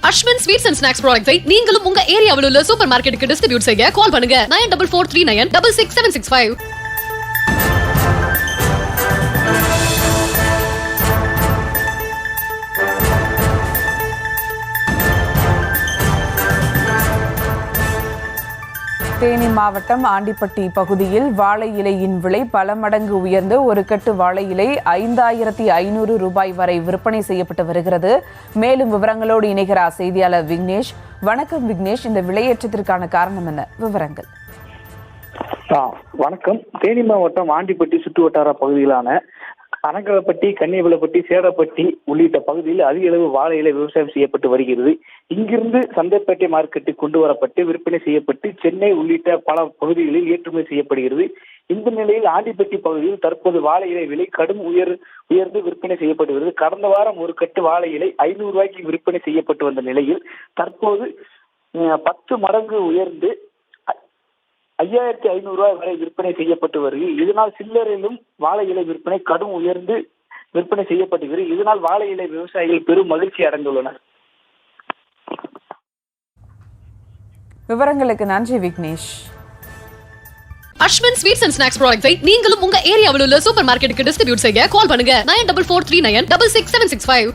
Ashwin sweets and snacks ப்ராடக்ட்ஸை நீங்களும் உங்க ஏரியாவில் உள்ள சூப்பர் மார்க்கெட்டுக்கு டிஸ்ட்ரிபியூட் செய்ய கால் பண்ணுங்க 9443966765. தேனி மாவட்டம் ஆண்டிப்பட்டி பகுதியில் வாழை இலையின் விலை பல மடங்கு உயர்ந்து ஒரு கட்டு வாழை இலை 5500 ரூபாய் வரை விற்பனை செய்யப்பட்டு வருகிறது. மேலும் விவரங்களோடு இணைகிறார் செய்தியாளர் விக்னேஷ். வணக்கம் விக்னேஷ், இந்த விலையேற்றத்திற்கான காரணம் என்ன? விவரங்கள். வணக்கம். தேனி மாவட்டம் ஆண்டிப்பட்டி சுற்று வட்டார பகுதிகளான அனகலப்பட்டி, கன்னியவிலப்பட்டி, சேடப்பட்டி உள்ளிட்ட பகுதியில் அதிக அளவு வாழை இலை விவசாயம் செய்யப்பட்டு வருகிறது. இங்கிருந்து சந்தைப்பேட்டை மார்க்கெட்டுக்கு கொண்டு வரப்பட்டு விற்பனை செய்யப்பட்டு சென்னை உள்ளிட்ட பல பகுதிகளில் ஏற்றுமதி செய்யப்படுகிறது. இந்த நிலையில் ஆண்டிப்பட்டி பகுதியில் தற்போது வாழை இலை விலை கடும் உயர்ந்து விற்பனை செய்யப்படுகிறது. கடந்த வாரம் ஒரு கட்டு வாழை இலை 500 ரூபாய்க்கு விற்பனை செய்யப்பட்டு வந்த நிலையில் தற்போது 10 மடங்கு உயர்ந்து 5500 ரூபாய் வரை விற்பனை செய்யப்பட்டு வருகிறது. இதனால் சில்லறையிலும் வாழை இலை விற்பனை கடும் உயர்ந்து விற்பனை செய்யப்பட்டுகிறது. இதனால் வாழை இலை விவசாயிகள் பெரும் மகிழ்ச்சி அடைந்துள்ளனர். விவரங்களுக்கு நன்றி Vignesh. Ashwin sweets and snacks ப்ராடக்ட்ஸை நீங்களும் உங்க ஏரியாவில் உள்ள சூப்பர் மார்க்கெட்டுக்கு டிஸ்ட்ரிபியூட் செய்ய கால் பண்ணுங்க 9443966765.